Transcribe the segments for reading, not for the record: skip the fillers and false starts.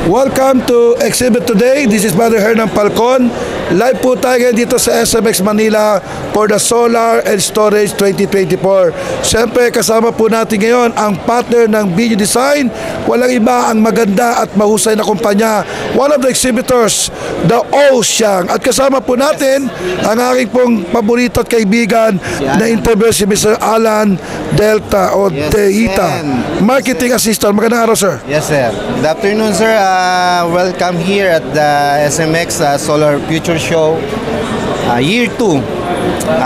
Welcome to Exhibit Today. This is Brother Hernan Falcon. Live po tayo ngayon dito sa SMX Manila for the Solar and Storage 2024. Siyempre kasama po natin ngayon ang partner ng Binyo Design. Walang iba ang maganda at mahusay na kumpanya. One of the exhibitors, the Ocean. At kasama po natin ang aking pong paborito at kaibigan na interview si Mr. Alan Delta o Deita, Marketing Assistant. Magandang araw, sir. Yes, sir. Good afternoon, sir. Welcome here at the SMX Solar Future Show Year 2.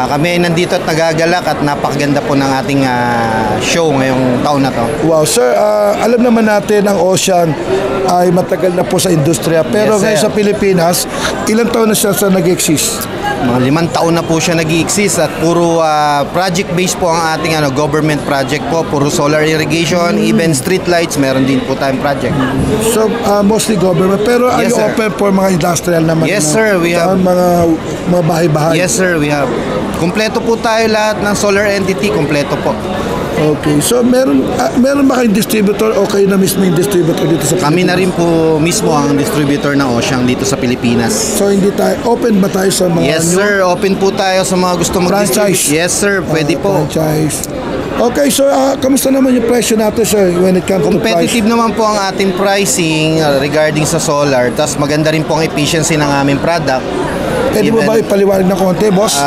Kami nandito at nagagalak at napakaganda po ng ating show ngayong taon na to. Wow, sir. Alam naman natin ang Ocean ay matagal na po sa industriya. Pero Yes, ngayon sa Pilipinas, ilang taon na siya nag-exist? Mga 5 taon na po siya nag-i-exist at puro project-based po ang ating government project po. Puro solar irrigation, even street lights, meron din po tayong project. So, mostly government. Pero are you open for mga industrial naman? Yes, sir. We have mga bahay-bahay? Yes, sir. We have. Kompleto po tayo lahat ng solar entity. Kompleto po. Okay. So, meron ba kayong distributor o kayo na mismo yung distributor dito sa Pilipinas? Kami na rin po mismo ang distributor ng Ocean dito sa Pilipinas. So, hindi tayo, open ba tayo sa mga Yes, sir. Open po tayo sa mga gusto mag-distribute. Franchise? Yes, sir. Pwede po. Franchise. Okay, so kamusta naman yung presyo natin, sir, when it comes to price? Competitive naman po ang ating pricing regarding sa solar. Tapos maganda rin po ang efficiency ng aming product. Pwede mo ba ipaliwanag na konti, boss?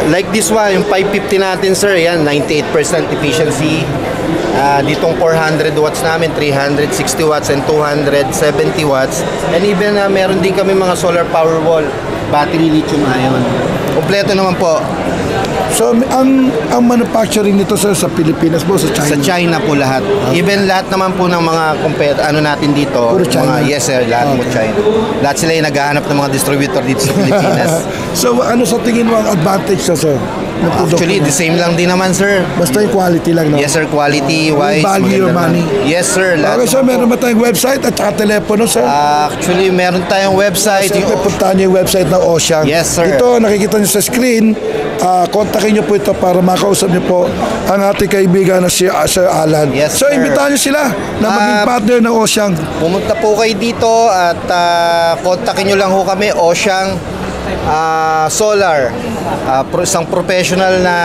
Like this one, yung 550 natin, sir, yan, 98% efficiency. Ditong 400 watts namin, 360 watts and 270 watts. And even meron din kami mga solar power wall, battery lithium ion. Kompleto naman po. So, ang manufacturing nito, sir, sa Pilipinas po, sa China? Sa China po lahat. Even lahat naman po ng mga natin dito. Puro China? Yes, sir. Lahat po China. Lahat sila yung naghahanap ng mga distributor dito sa Pilipinas. So, ano sa tingin mo ang advantage na, sir? Actually, the same lang din naman, sir. Basta yung quality lang, no? Yes, sir. Quality-wise. Value your money. Yes, sir. Okay, sir. Meron ba tayong website at saka telepono, sir? Actually, meron tayong website. Siyempre, puntahan niyo yung website ng Ocean. Yes, sir. Ito, nakikita niyo sa screen. Kontakin niyo po ito para makausap niyo po ang ating kaibigan na si Sir Alan. Yes, so, sir. imbitahan niyo sila na maging partner ng Ocean. Pumunta po kayo dito at kontakin niyo lang ho kami, Ocean Solar. Isang professional na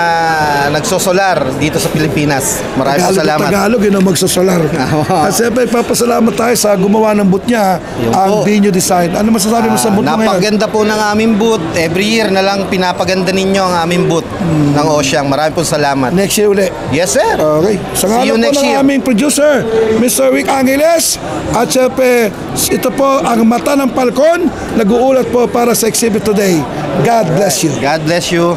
nagsosolar dito sa Pilipinas. Maraming salamat. Tagalog, yun ang magsosolar. At siyempre, papasalamat tayo sa gumawa ng booth niya, ang Binyo Design. Ano masasabi mo sa booth mo ngayon? Napaganda po ng aming booth. Every year na lang pinapaganda ninyo ang aming booth ng Ocean. Maraming po salamat. Next year ulit. Yes, sir. Okay. Sa ngalan po ng aming producer, Mr. Rick Angeles. At siyempre, ito po ang mata ng Falcon. Nag-uulat po para sa Exhibit Today. God bless you. God bless you.